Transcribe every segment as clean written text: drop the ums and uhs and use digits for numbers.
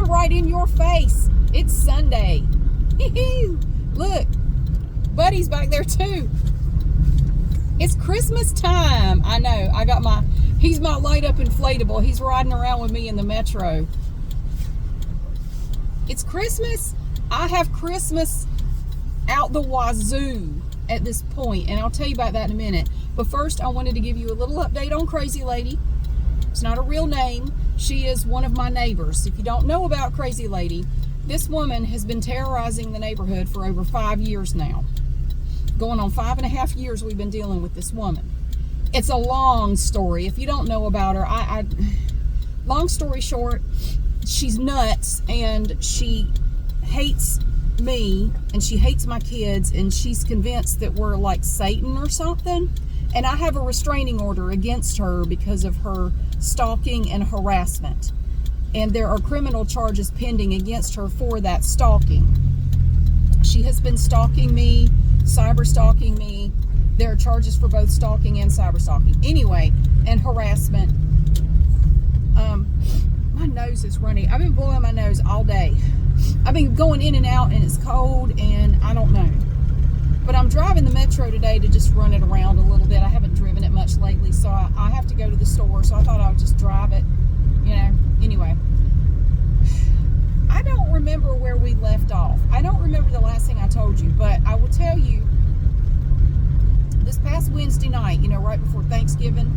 I'm right in your face. It's Sunday. Look, Buddy's back there too. It's Christmas time. I know. I got he's my light up inflatable. He's riding around with me in the metro. It's Christmas. I have Christmas out the wazoo at this point, and I'll tell you about that in a minute. But first, I wanted to give you a little update on Crazy Lady. It's not a real name. She is one of my neighbors. If you don't know about Crazy Lady, this woman has been terrorizing the neighborhood for over 5 years now. Going on 5.5 years we've been dealing with this woman. It's a long story. If you don't know about her, long story short, she's nuts, and she hates me, and she hates my kids, and she's convinced that we're like Satan or something. And I have a restraining order against her because of her stalking and harassment. And there are criminal charges pending against her for that stalking. She has been stalking me, cyber stalking me. There are charges for both stalking and cyber stalking. Anyway, and harassment. My nose is running. I've been blowing my nose all day. I've been going in and out, and it's cold, and I don't know. But I'm driving the metro today to just run it around a little bit. I haven't driven it much lately, so I have to go to the store, so I thought I would just drive it, you know. Anyway, I don't remember where we left off. I don't remember the last thing I told you, but I will tell you, this past Wednesday night, you know, right before Thanksgiving,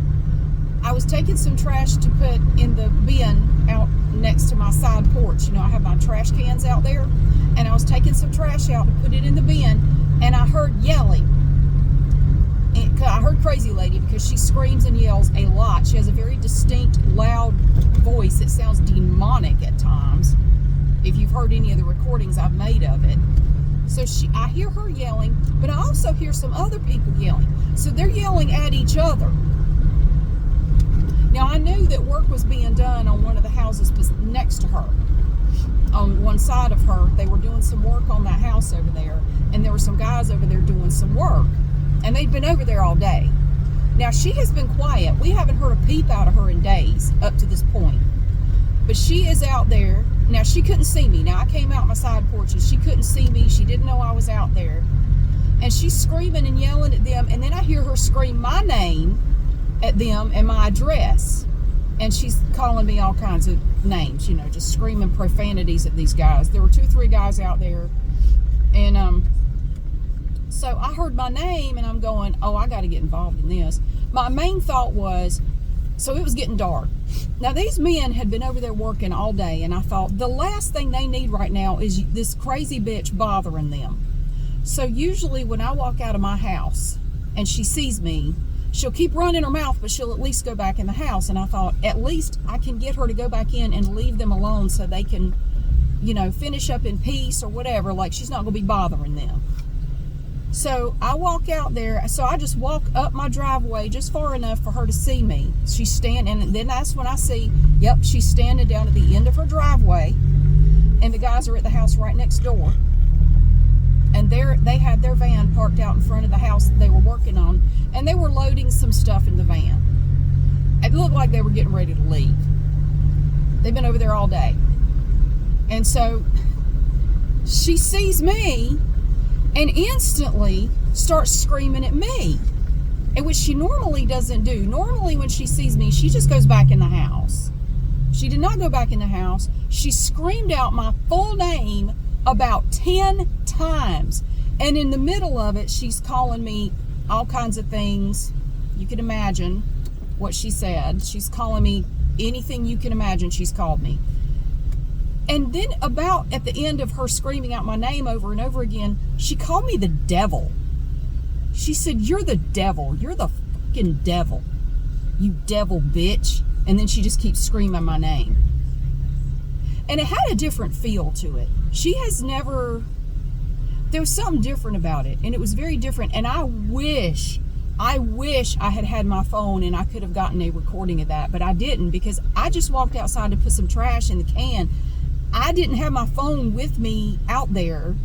I was taking some trash to put in the bin out next to my side porch. You know, I have my trash cans out there, and I was taking some trash out to put it in the bin, and I heard yelling. And I heard Crazy Lady because she screams and yells a lot. She has a very distinct, loud voice that sounds demonic at times, if you've heard any of the recordings I've made of it. So I hear her yelling, but I also hear some other people yelling. So they're yelling at each other. Now, I knew that work was being done on one of the houses next to her. On one side of her, they were doing some work on that house over there, and there were some guys over there doing some work, and they'd been over there all day. Now, she has been quiet. We haven't heard a peep out of her in days up to this point, but she is out there. Now, she couldn't see me. Now, I came out my side porch, and she couldn't see me. She didn't know I was out there, and she's screaming and yelling at them, and then I hear her scream my name at them and my address, and she's calling me all kinds of names, you know, just screaming profanities at these guys. There were 2 or 3 guys out there, and so I heard my name, and I'm going, oh, I got to get involved in this. My main thought was, so it was getting dark. Now, these men had been over there working all day, and I thought the last thing they need right now is this crazy bitch bothering them. So usually when I walk out of my house and she sees me, she'll keep running her mouth, but she'll at least go back in the house. And I thought, at least I can get her to go back in and leave them alone so they can, you know, finish up in peace or whatever. Like, she's not going to be bothering them. So I walk out there. So I just walk up my driveway just far enough for her to see me. She's standing, and then that's when I see, yep, she's standing down at the end of her driveway, and the guys are at the house right next door. And they had their van parked out in front of the house that they were working on, and they were loading some stuff in the van. It looked like they were getting ready to leave. They've been over there all day. And so she sees me and instantly starts screaming at me, and which she normally doesn't do. Normally when she sees me, she just goes back in the house. She did not go back in the house. She screamed out my full name about 10 times, and in the middle of it, she's calling me all kinds of things. You can imagine what she said. She's calling me anything you can imagine. She's called me. And then about at the end of her screaming out my name over and over again, she called me the devil. She said, "You're the devil. You're the fucking devil. You devil bitch." And then she just keeps screaming my name. And it had a different feel to it. She has never, there was something different about it, and it was very different. And I wish I had had my phone and I could have gotten a recording of that, but I didn't, because I just walked outside to put some trash in the can. I didn't have my phone with me out there.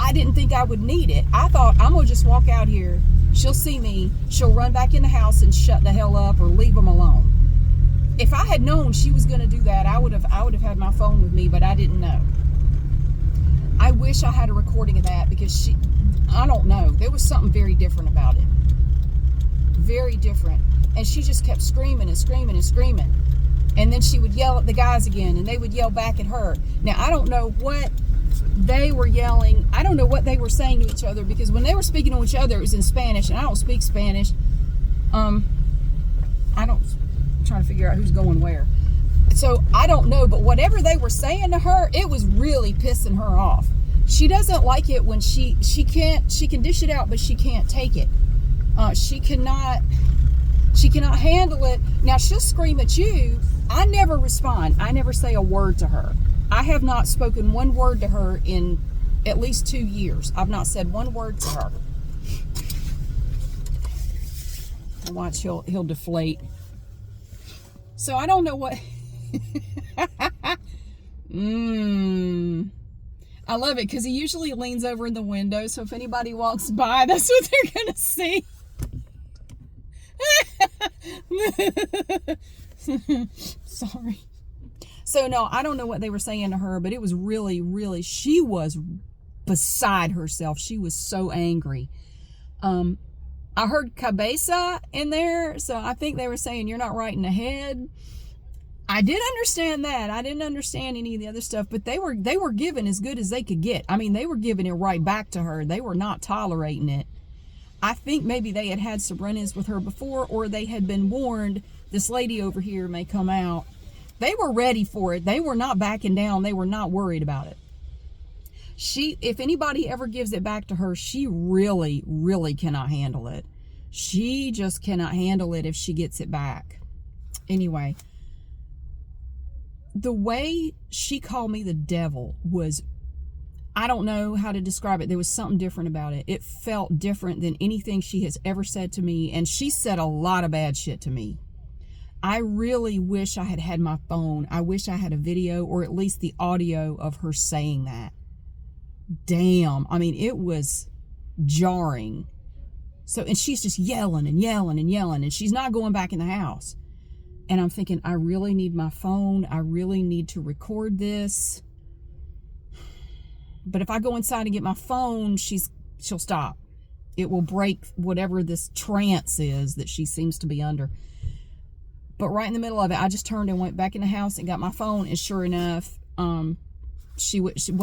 I didn't think I would need it. I thought, I'm gonna just walk out here, she'll see me, she'll run back in the house and shut the hell up or leave them alone. if I had known she was going to do that, I would have had my phone with me, but I didn't know. I wish I had a recording of that, because I don't know, there was something very different about it. Very different. And she just kept screaming and screaming and screaming. And then she would yell at the guys again, and they would yell back at her. Now, I don't know what they were yelling. I don't know what they were saying to each other, because when they were speaking to each other, it was in Spanish, and I don't speak Spanish. I'm trying to figure out who's going where. So I don't know, but whatever they were saying to her, it was really pissing her off. She doesn't like it when she can dish it out, but she can't take it. She cannot handle it. Now, she'll scream at you. I never respond. I never say a word to her. I have not spoken one word to her in at least 2 years. I've not said one word to her. Watch, he'll deflate. So I don't know what. I love it, because he usually leans over in the window, so if anybody walks by, that's what they're gonna see. Sorry. So no, I don't know what they were saying to her, but it was really, really, she was beside herself. She was so angry. I heard cabeza in there, so I think they were saying you're not right in the head. I did understand that. I didn't understand any of the other stuff, but they were giving as good as they could get. I mean, they were giving it right back to her. They were not tolerating it. I think maybe they had some run-ins with her before, or they had been warned, this lady over here may come out. They were ready for it. They were not backing down. They were not worried about it. If anybody ever gives it back to her, she really, really cannot handle it. She just cannot handle it if she gets it back. Anyway, the way she called me the devil was, I don't know how to describe it. There was something different about it. It felt different than anything she has ever said to me. And she said a lot of bad shit to me. I really wish I had had my phone. I wish I had a video, or at least the audio of her saying that. Damn. I mean, it was jarring. So, and she's just yelling and yelling and yelling, and she's not going back in the house. And I'm thinking, I really need my phone. I really need to record this. But if I go inside and get my phone, she'll stop. It will break whatever this trance is that she seems to be under. But right in the middle of it, I just turned and went back in the house and got my phone. And sure enough, when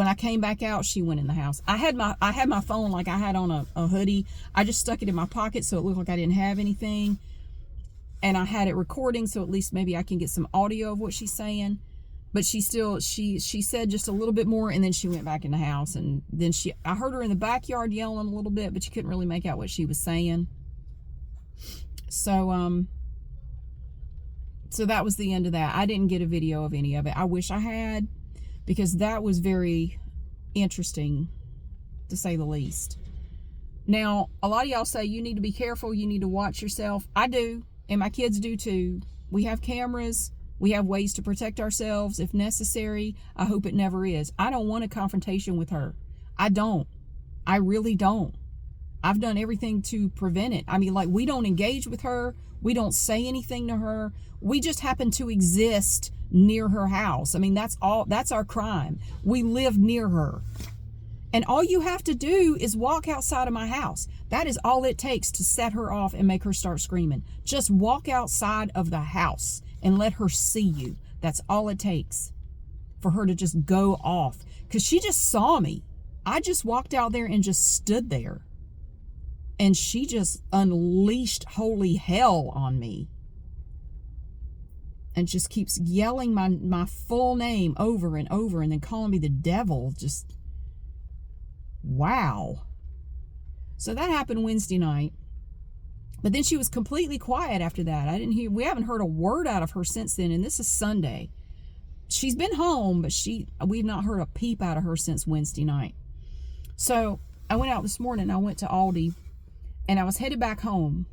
I came back out, she went in the house. I had my phone like I had on a hoodie. I just stuck it in my pocket so it looked like I didn't have anything. And I had it recording, so at least maybe I can get some audio of what she's saying. But she said just a little bit more, and then she went back in the house. And then I heard her in the backyard yelling a little bit, but you couldn't really make out what she was saying. So that was the end of that. I didn't get a video of any of it. I wish I had, because that was very interesting, to say the least. Now, a lot of y'all say you need to be careful, you need to watch yourself. I do, and my kids do too. We have cameras. We have ways to protect ourselves if necessary. I hope it never is. I don't want a confrontation with her. I don't. I really don't. I've done everything to prevent it. I mean, like, we don't engage with her. We don't say anything to her. We just happen to exist near her house. I mean, that's all. That's our crime. We live near her. And all you have to do is walk outside of my house. That is all it takes to set her off and make her start screaming. Just walk outside of the house and let her see you. That's all it takes for her to just go off. Because she just saw me. I just walked out there and just stood there. And she just unleashed holy hell on me. And just keeps yelling my full name over and over, and then calling me the devil. Just, wow. So that happened Wednesday night. But then she was completely quiet after that. We haven't heard a word out of her since then, and this is Sunday. She's been home, but we've not heard a peep out of her since Wednesday night. So I went out this morning. I went to Aldi, and I was headed back home.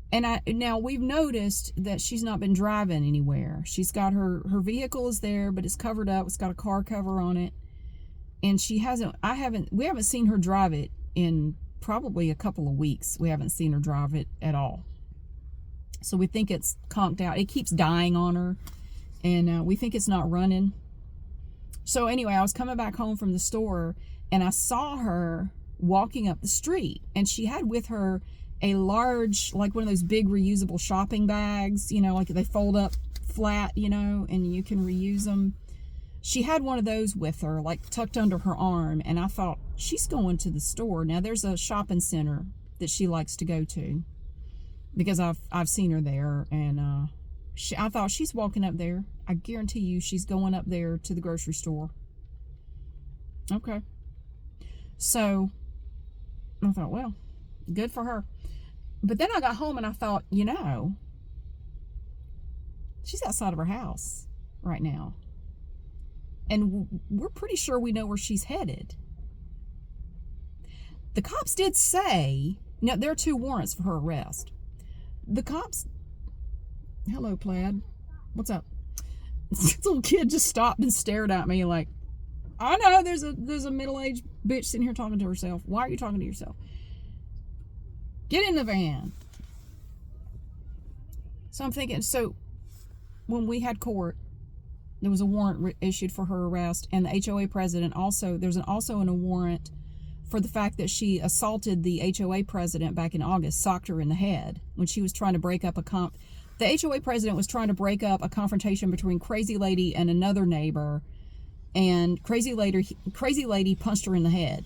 And now we've noticed that she's not been driving anywhere. She's got her vehicle is there, but it's covered up. It's got a car cover on it. And we haven't seen her drive it in probably a couple of weeks. We haven't seen her drive it at all. So we think it's conked out. It keeps dying on her, and we think it's not running. So anyway, I was coming back home from the store, and I saw her walking up the street, and she had with her a large, like one of those big reusable shopping bags, you know, like they fold up flat, you know, and you can reuse them. She had one of those with her, like tucked under her arm, and I thought, she's going to the store. Now, there's a shopping center that she likes to go to because I've seen her there, and I thought, she's walking up there. I guarantee you she's going up there to the grocery store. Okay. So I thought, well, good for her. But then I got home and I thought, you know, she's outside of her house right now. And we're pretty sure we know where she's headed. The cops did say, now there are 2 warrants for her arrest. The cops, hello, Plaid. What's up? This little kid just stopped and stared at me like, I know there's a middle-aged bitch sitting here talking to herself. Why are you talking to yourself? Get in the van. So I'm thinking, so when we had court, there was a warrant issued for her arrest, and the HOA president also, there's also a warrant for the fact that she assaulted the HOA president back in August, socked her in the head when she was trying to break up the HOA president was trying to break up a confrontation between Crazy Lady and another neighbor, and Crazy Lady punched her in the head.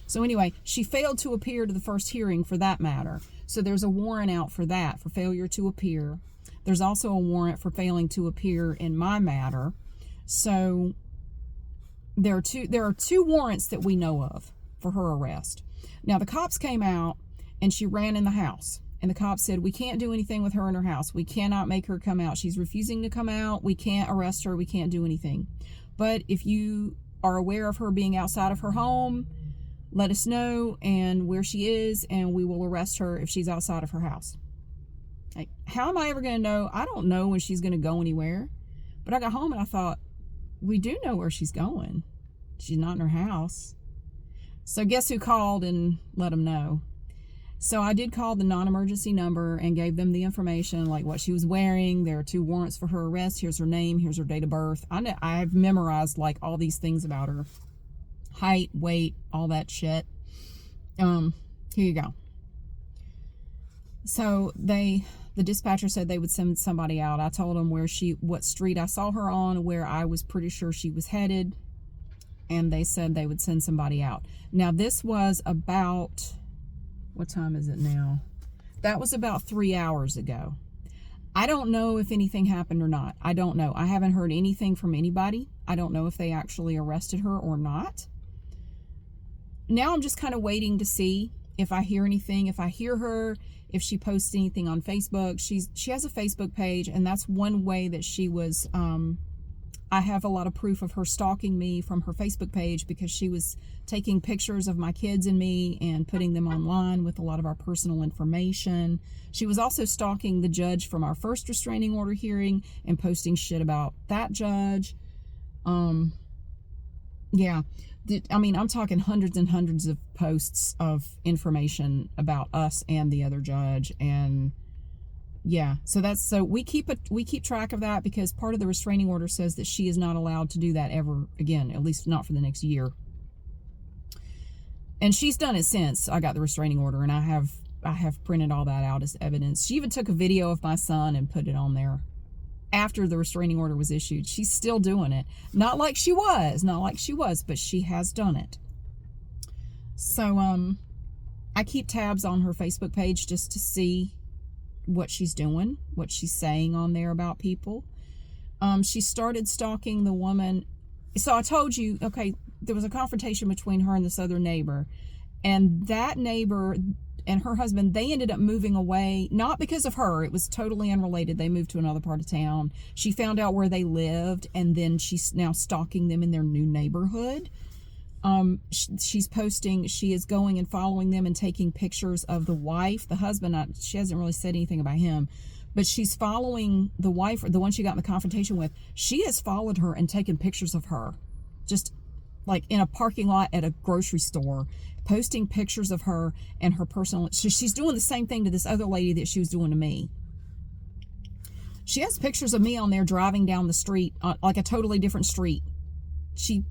So anyway, she failed to appear to the first hearing for that matter. So there's a warrant out for that, for failure to appear. There's also a warrant for failing to appear in my matter. So there are two warrants that we know of for her arrest. Now the cops came out and she ran in the house. And the cops said, we can't do anything with her in her house. We cannot make her come out. She's refusing to come out. We can't arrest her. We can't do anything. But if you are aware of her being outside of her home, let us know and where she is, and we will arrest her if she's outside of her house. Like, how am I ever going to know? I don't know when she's going to go anywhere. But I got home and I thought, we do know where she's going. She's not in her house. So guess who called and let them know? So I did call the non-emergency number and gave them the information, like what she was wearing. There are 2 warrants for her arrest. Here's her name. Here's her date of birth. I've memorized like all these things about her. Height, weight, all that shit. Here you go. So the dispatcher said they would send somebody out. I told them what street I saw her on, where I was pretty sure she was headed. And they said they would send somebody out. Now this was about, what time is it now? That was about 3 hours ago. I don't know if anything happened or not. I don't know. I haven't heard anything from anybody. I don't know if they actually arrested her or not. Now I'm just kind of waiting to see if I hear anything, if I hear her, if she posts anything on Facebook. She has a Facebook page, and that's one way that she was, I have a lot of proof of her stalking me from her Facebook page, because she was taking pictures of my kids and me and putting them online with a lot of our personal information. She was also stalking the judge from our first restraining order hearing and posting shit about that judge. Yeah. I mean, I'm talking hundreds and hundreds of posts of information about us and the other judge. And yeah, so we keep track of that, because part of the restraining order says that she is not allowed to do that ever again, at least not for the next year. And she's done it since I got the restraining order, and I have printed all that out as evidence. She even took a video of my son and put it on there after the restraining order was issued. She's still doing it. Not like she was, but she has done it. So I keep tabs on her Facebook page just to see what she's doing, what she's saying on there about people. She started stalking the woman. So I told you, okay, there was a confrontation between her and this other neighbor, and that neighbor and her husband, they ended up moving away, not because of her. It was totally unrelated. They moved to another part of town. She found out where they lived, and then she's now stalking them in their new neighborhood. She's posting, she is going and following them and taking pictures of the wife. The husband, she hasn't really said anything about him, but she's following the wife, or the one she got in the confrontation with. She has followed her and taken pictures of her, just like in a parking lot at a grocery store, posting pictures of her and her personal. She's doing the same thing to this other lady that she was doing to me. She has pictures of me on there driving down the street, like a totally different street. She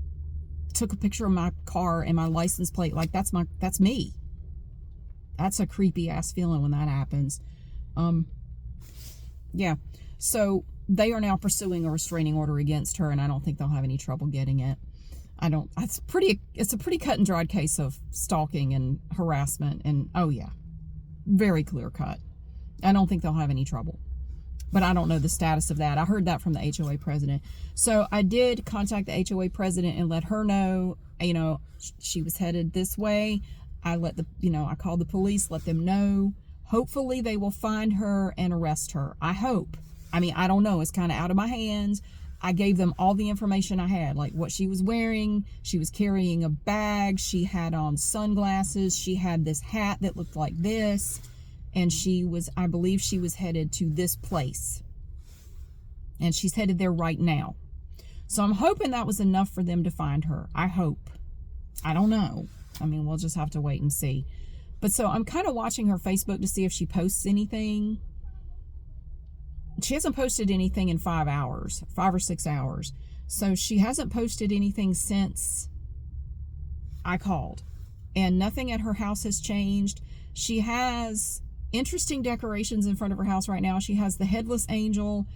took a picture of my car and my license plate. Like, that's me. That's a creepy ass feeling when that happens. Yeah. So they are now pursuing a restraining order against her, and I don't think they'll have any trouble getting it. It's a pretty cut and dried case of stalking and harassment, and oh yeah, very clear cut. I don't think they'll have any trouble. But I don't know the status of that. I heard that from the HOA president. So I did contact the HOA president and let her know, she was headed this way. I called the police, let them know. Hopefully they will find her and arrest her. I hope. I mean, I don't know. It's kind of out of my hands. I gave them all the information I had, like what she was wearing. She was carrying a bag. She had on sunglasses. She had this hat that looked like this. And I believe she was headed to this place. And she's headed there right now. So I'm hoping that was enough for them to find her. I hope. I don't know. I mean, we'll just have to wait and see. But so I'm kind of watching her Facebook to see if she posts anything. She hasn't posted anything in 5 or 6 hours. So she hasn't posted anything since I called. And nothing at her house has changed. She has interesting decorations in front of her house right now. She has the headless angel.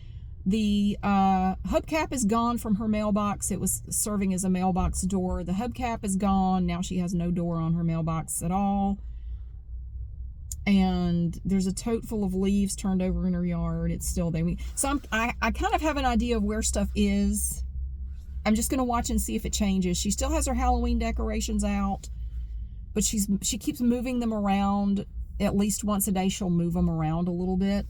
The hubcap is gone from her mailbox. It was serving as a mailbox door. The hubcap is gone. Now she has no door on her mailbox at all. And there's a tote full of leaves turned over in her yard. It's still there. So I kind of have an idea of where stuff is. I'm just going to watch and see if it changes. She still has her Halloween decorations out, but she keeps moving them around. At least once a day, she'll move them around a little bit.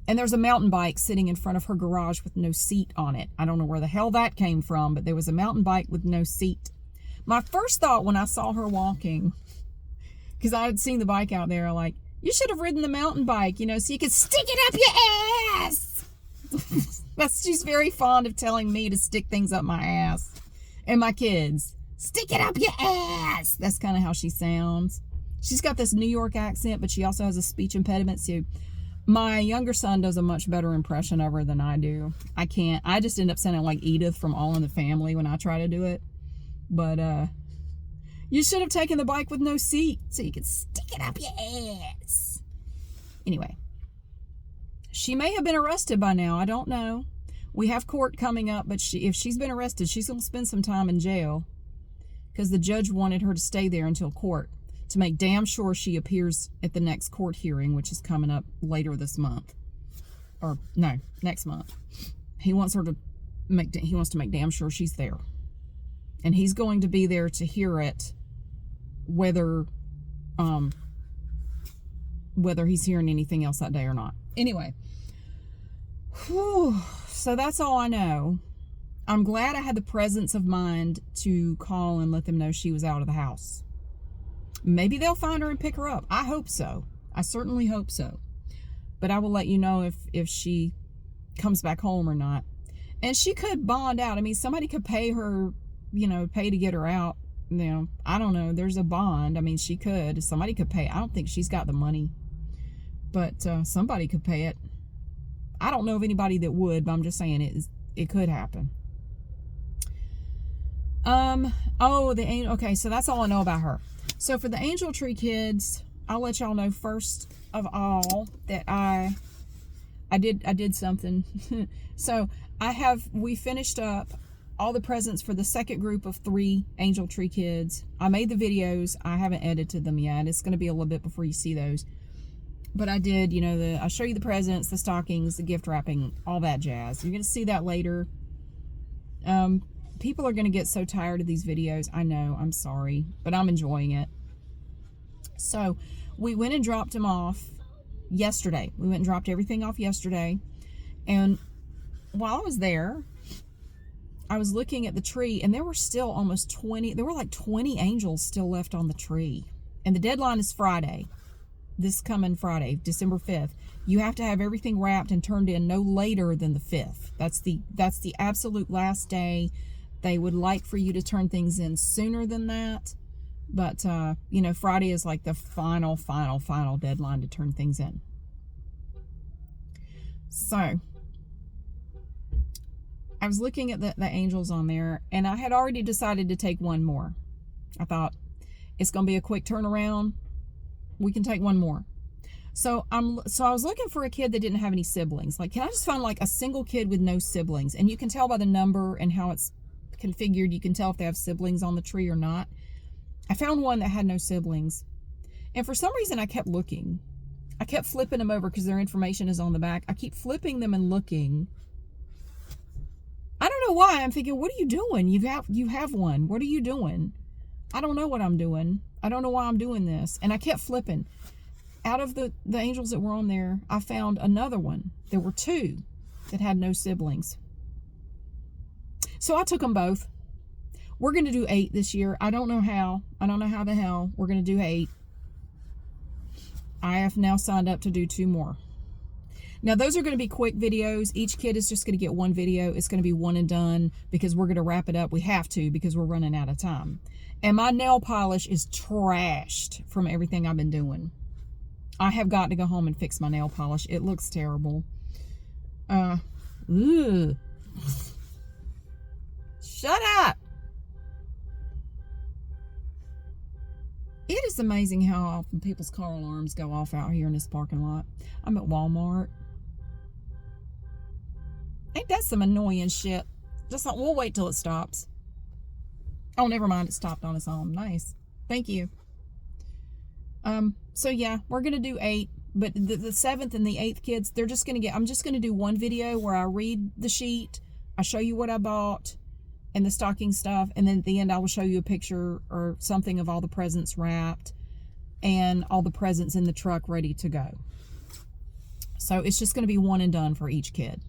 And there's a mountain bike sitting in front of her garage with no seat on it. I don't know where the hell that came from, but there was a mountain bike with no seat. My first thought when I saw her walking, because I had seen the bike out there, like, you should have ridden the mountain bike, so you could stick it up your ass. She's very fond of telling me to stick things up my ass. And my kids, stick it up your ass. That's kind of how she sounds. She's got this New York accent, but she also has a speech impediment. So my younger son does a much better impression of her than I do. I can't. I just end up sounding like Edith from All in the Family when I try to do it. But you should have taken the bike with no seat so you could stick it up your ass. Anyway, she may have been arrested by now. I don't know. We have court coming up, but if she's been arrested, she's going to spend some time in jail because the judge wanted her to stay there until court, to make damn sure she appears at the next court hearing, which is coming up later this month. Or, no, next month. He wants to make damn sure she's there. And he's going to be there to hear it, whether he's hearing anything else that day or not. Anyway, so that's all I know. I'm glad I had the presence of mind to call and let them know she was out of the house. Maybe they'll find her and pick her up. I hope so. I certainly hope so. But I will let you know if she comes back home or not. And she could bond out. I mean, somebody could pay her, pay to get her out. I don't know. There's a bond. I mean, she could. Somebody could pay. I don't think she's got the money. But somebody could pay it. I don't know of anybody that would, but I'm just saying it could happen. Okay, so that's all I know about her. So for the Angel Tree kids, I'll let y'all know first of all that I did something. So we finished up all the presents for the second group of 3 Angel Tree kids. I made the videos. I haven't edited them yet. It's going to be a little bit before you see those. But I did, I'll show you the presents, the stockings, the gift wrapping, all that jazz. You're going to see that later. People are going to get so tired of these videos. I know, I'm sorry, but I'm enjoying it. So we went and dropped them off yesterday. We went and dropped everything off yesterday. And while I was there, I was looking at the tree, and there were still almost 20. There were like 20 angels still left on the tree. And the deadline is Friday. This coming Friday, December 5th. You have to have everything wrapped and turned in no later than the 5th. That's the absolute last day. They would like for you to turn things in sooner than that. But, Friday is like the final deadline to turn things in. So I was looking at the angels on there, and I had already decided to take one more. I thought, it's going to be a quick turnaround. We can take one more. So I was looking for a kid that didn't have any siblings. Like, can I just find like a single kid with no siblings? And you can tell by the number and how it's configured. You can tell if they have siblings on the tree or not. I found one that had no siblings. And for some reason, I kept looking. I kept flipping them over because their information is on the back. I keep flipping them and looking. I don't know why. I'm thinking, what are you doing? You have one. What are you doing? I don't know what I'm doing. I don't know why I'm doing this. And I kept flipping. Out of the angels that were on there, I found another one. There were two that had no siblings. So I took them both. We're going to do 8 this year. I don't know how. I don't know how the hell we're going to do 8. I have now signed up to do 2 more. Now, those are going to be quick videos. Each kid is just going to get one video. It's going to be one and done because we're going to wrap it up. We have to because we're running out of time. And my nail polish is trashed from everything I've been doing. I have got to go home and fix my nail polish. It looks terrible. Ugh. Shut up. It is amazing how often people's car alarms go off out here in this parking lot. I'm at Walmart. Ain't that some annoying shit? Just like, we'll wait till it stops. Oh, never mind. It stopped on its own. Nice. Thank you. So yeah, we're going to do 8, but the 7th and the 8th kids, they're just going to I'm just going to do one video where I read the sheet. I show you what I bought and the stocking stuff. And then at the end, I will show you a picture or something of all the presents wrapped and all the presents in the truck ready to go. So it's just going to be one and done for each kid.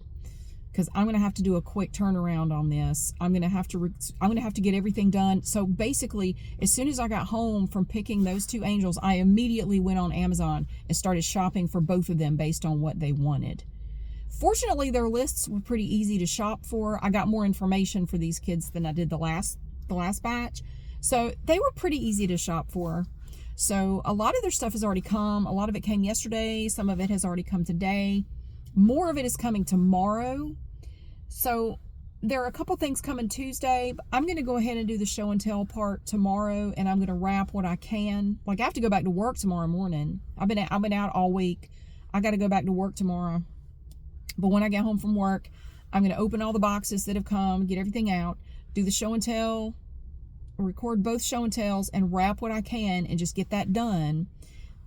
Because I'm going to have to do a quick turnaround on this. I'm going to have to get everything done. So basically, as soon as I got home from picking those 2 angels, I immediately went on Amazon and started shopping for both of them based on what they wanted. Fortunately, their lists were pretty easy to shop for. I got more information for these kids than I did the last batch. So they were pretty easy to shop for. So a lot of their stuff has already come. A lot of it came yesterday. Some of it has already come today. More of it is coming tomorrow. So there are a couple things coming Tuesday. But I'm going to go ahead and do the show and tell part tomorrow, and I'm going to wrap what I can. Like, I have to go back to work tomorrow morning. I've been out all week. I got to go back to work tomorrow. But when I get home from work, I'm going to open all the boxes that have come, get everything out, do the show and tell, record both show and tells, and wrap what I can and just get that done.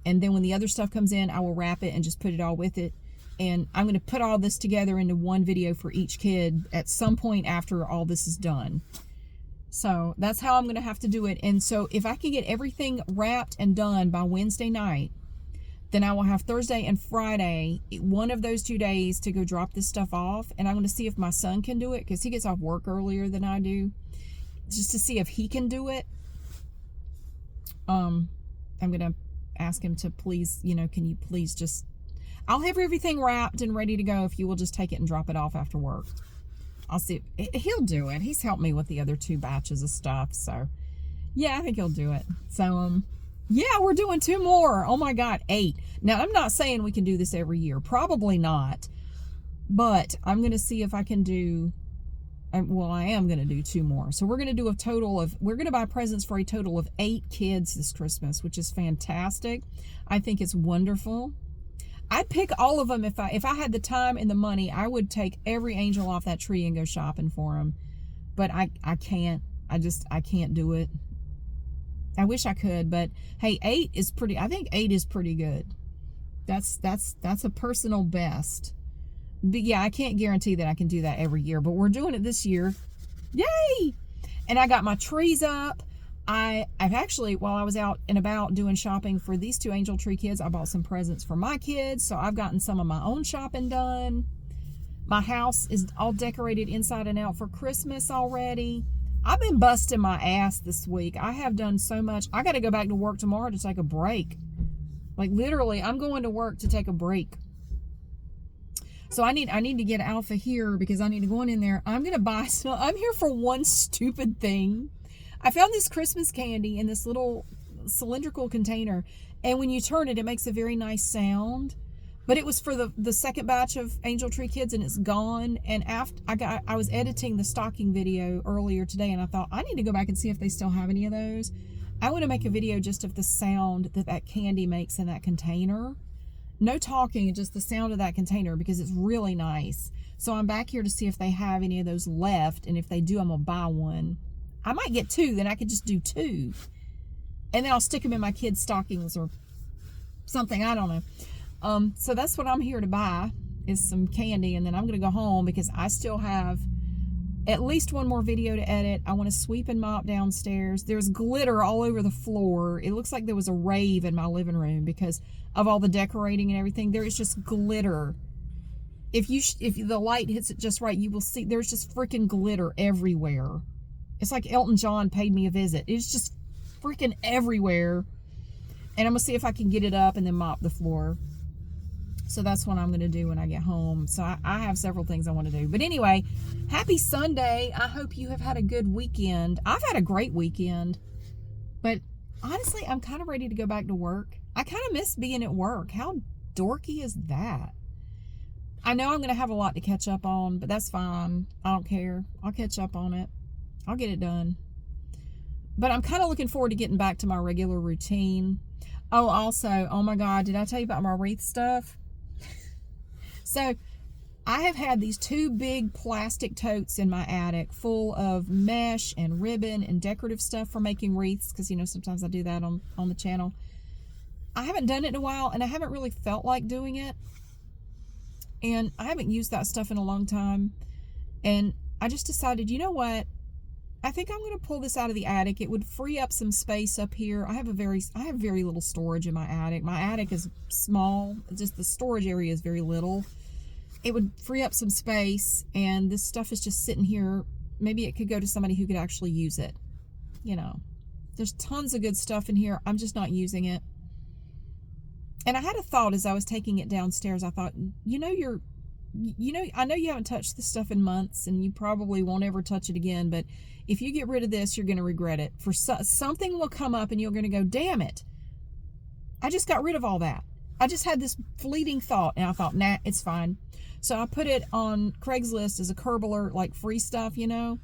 And then when the other stuff comes in, I will wrap it and just put it all with it. And I'm going to put all this together into one video for each kid at some point after all this is done. So that's how I'm going to have to do it. And so if I can get everything wrapped and done by Wednesday night, then I will have Thursday and Friday, one of those 2 days, to go drop this stuff off. And I'm going to see if my son can do it because he gets off work earlier than I do, just to see if he can do it. I'm going to ask him to please, can you please just... I'll have everything wrapped and ready to go if you will just take it and drop it off after work. I'll see. He'll do it. He's helped me with the other 2 batches of stuff. So, yeah, I think he'll do it. So, yeah, we're doing 2 more. Oh, my God, 8. Now, I'm not saying we can do this every year. Probably not. But I'm going to see if I can do... Well, I am going to do 2 more. So we're going to do a total of... We're going to buy presents for a total of 8 kids this Christmas, which is fantastic. I think it's wonderful. I'd pick all of them if I had the time and the money. I would take every angel off that tree and go shopping for them. But I can't. I can't do it. I wish I could, but hey, 8 is pretty. I think 8 is pretty good. That's a personal best. But yeah, I can't guarantee that I can do that every year, but we're doing it this year. Yay! And I got my trees up. I've actually, while I was out and about doing shopping for these 2 angel tree kids, I bought some presents for my kids. So I've gotten some of my own shopping done. My house is all decorated inside and out for Christmas already. I've been busting my ass this week. I have done so much. I got to go back to work tomorrow to take a break. Like, literally, I'm going to work to take a break. So I need to get Alpha here because I need to go in there. I'm going to buy some. I'm here for one stupid thing. I found this Christmas candy in this little cylindrical container, and when you turn it, it makes a very nice sound. But it was for the second batch of Angel Tree Kids, and it's gone. And after I was editing the stocking video earlier today, and I thought I need to go back and see if they still have any of those. I want to make a video just of the sound that candy makes in that container. No talking, just the sound of that container, because it's really nice. So I'm back here to see if they have any of those left, and if they do, I'm gonna buy one. I might get two, then I could just do two, and then I'll stick them in my kids' stockings or something. I don't know. So that's what I'm here to buy, is some candy, and then I'm gonna go home because I still have at least one more video to edit. I want to sweep and mop downstairs. There's glitter all over the floor. It looks like there was a rave in my living room because of all the decorating and everything. There is just glitter. If the light hits it just right, you will see there's just freaking glitter everywhere. It's like Elton John paid me a visit. It's just freaking everywhere. And I'm gonna see if I can get it up and then mop the floor. So that's what I'm going to do when I get home. So I have several things I want to do. But anyway, happy Sunday. I hope you have had a good weekend. I've had a great weekend. But honestly, I'm kind of ready to go back to work. I kind of miss being at work. How dorky is that? I know I'm going to have a lot to catch up on, but that's fine. I don't care. I'll catch up on it. I'll get it done. But I'm kind of looking forward to getting back to my regular routine. Oh, also, oh my God, did I tell you about my wreath stuff? So I have had these two big plastic totes in my attic full of mesh and ribbon and decorative stuff for making wreaths, because, you know, sometimes I do that on the channel. I haven't done it in a while, and I haven't really felt like doing it. And I haven't used that stuff in a long time. And I just decided, you know what? I think I'm going to pull this out of the attic. It would free up some space up here. I have very little storage in my attic. My attic is small. Just the storage area is very little. It would free up some space, and this stuff is just sitting here. Maybe it could go to somebody who could actually use it. You know, there's tons of good stuff in here. I'm just not using it. And I had a thought as I was taking it downstairs. I thought, I know you haven't touched this stuff in months, and you probably won't ever touch it again, but if you get rid of this, you're going to regret it. Something will come up and you're going to go, damn it, I just got rid of all that. I just had this fleeting thought, and I thought, nah, it's fine. So I put it on Craigslist as a curb alert, like free stuff, you know.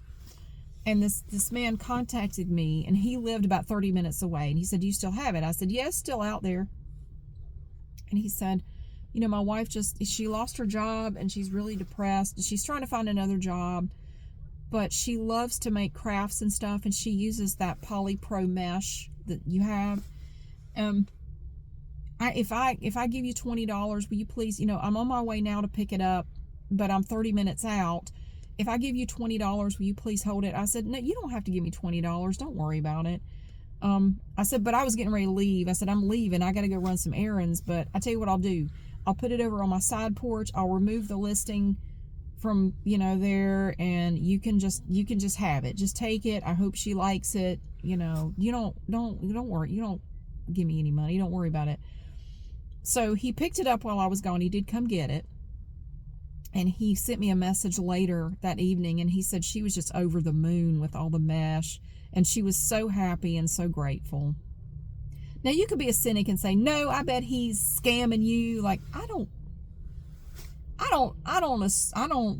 And this man contacted me, and he lived about 30 minutes away, and he said, do you still have it? I said, yes, still out there. And he said, you know, my wife she lost her job, and she's really depressed. She's trying to find another job, but she loves to make crafts and stuff, and she uses that polypro mesh that you have. If I give you $20, will you please, you know, I'm on my way now to pick it up, but I'm 30 minutes out. If I give you $20, will you please hold it? I said, no, you don't have to give me $20. Don't worry about it. I said, but I was getting ready to leave. I said, I'm leaving. I got to go run some errands, but I tell you what I'll do. I'll put it over on my side porch. I'll remove the listing from, you know, there, and you can just have it. Just take it. I hope she likes it. You know, you don't worry. You don't give me any money. Don't worry about it. So he picked it up while I was gone. He did come get it. And he sent me a message later that evening, and he said she was just over the moon with all the mesh, and she was so happy and so grateful. Now, you could be a cynic and say, no, I bet he's scamming you. Like, I don't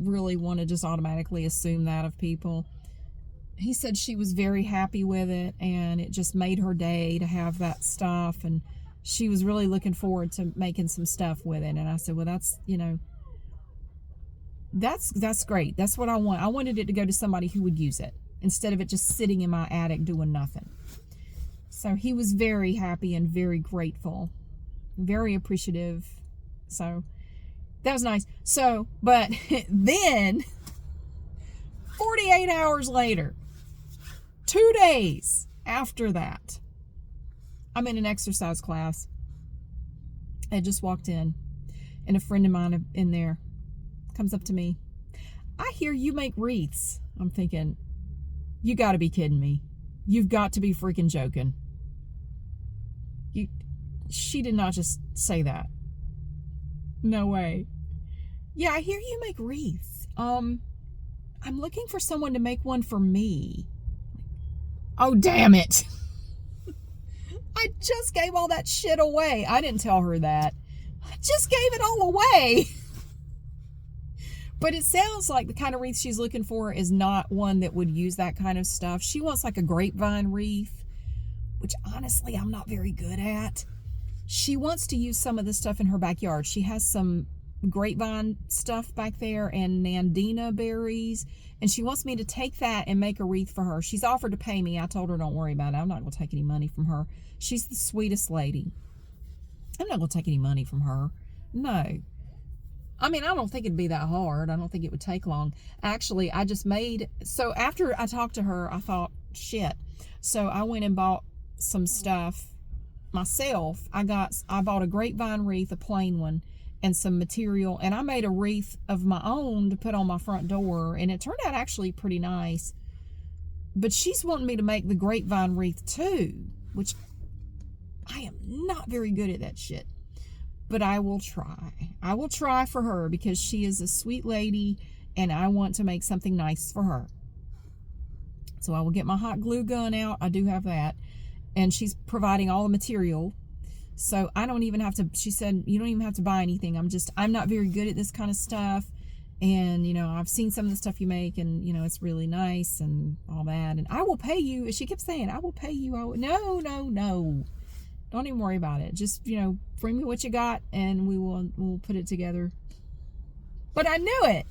really want to just automatically assume that of people. He said she was very happy with it, and it just made her day to have that stuff, and she was really looking forward to making some stuff with it. And I said, well, that's, you know, that's great. That's what I want. I wanted it to go to somebody who would use it instead of it just sitting in my attic doing nothing. So he was very happy and very grateful, very appreciative. So that was nice. So, but then 48 hours later, 2 days after that, I'm in an exercise class. I just walked in, and a friend of mine in there comes up to me. I hear you make wreaths. I'm thinking, you got to be kidding me. You've got to be freaking joking. She did not just say that. No way. Yeah, I hear you make wreaths. I'm looking for someone to make one for me. Oh, damn it. I just gave all that shit away. I didn't tell her that. I just gave it all away. But it sounds like the kind of wreath she's looking for is not one that would use that kind of stuff. She wants like a grapevine wreath, which honestly I'm not very good at. She wants to use some of the stuff in her backyard. She has some grapevine stuff back there and nandina berries, and she wants me to take that and make a wreath for her. She's offered to pay me. I told her don't worry about it. I'm not going to take any money from her. She's the sweetest lady. I'm not going to take any money from her. No. I mean, I don't think it'd be that hard. I don't think it would take long. Actually, I just made, so after I talked to her, I thought, shit. So I went and bought some stuff myself. I bought a grapevine wreath, a plain one, and some material, and I made a wreath of my own to put on my front door, and it turned out actually pretty nice. But she's wanting me to make the grapevine wreath too, which I am not very good at that shit. But I will try. I will try for her because she is a sweet lady and I want to make something nice for her. So I will get my hot glue gun out. I do have that. And she's providing all the material. So I don't even have to, she said, you don't even have to buy anything. I'm not very good at this kind of stuff. And, you know, I've seen some of the stuff you make and, you know, it's really nice and all that. And I will pay you. She kept saying, I will pay you. No. Don't even worry about it. Just, you know, bring me what you got and we'll put it together. But I knew it.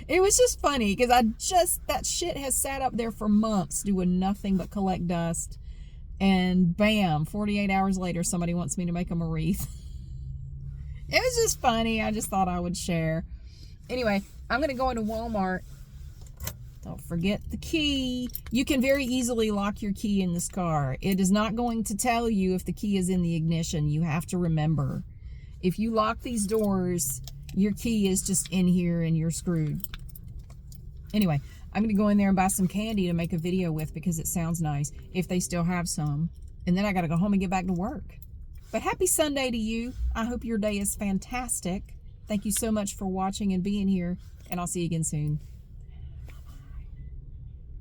It was just funny because that shit has sat up there for months doing nothing but collect dust. And bam, 48 hours later, somebody wants me to make them a wreath. It was just funny. I just thought I would share. Anyway, I'm going to go into Walmart. Don't forget the key. You can very easily lock your key in this car. It is not going to tell you if the key is in the ignition. You have to remember. If you lock these doors, your key is just in here and you're screwed. Anyway, I'm going to go in there and buy some candy to make a video with because it sounds nice, if they still have some. And then I got to go home and get back to work. But happy Sunday to you. I hope your day is fantastic. Thank you so much for watching and being here, and I'll see you again soon.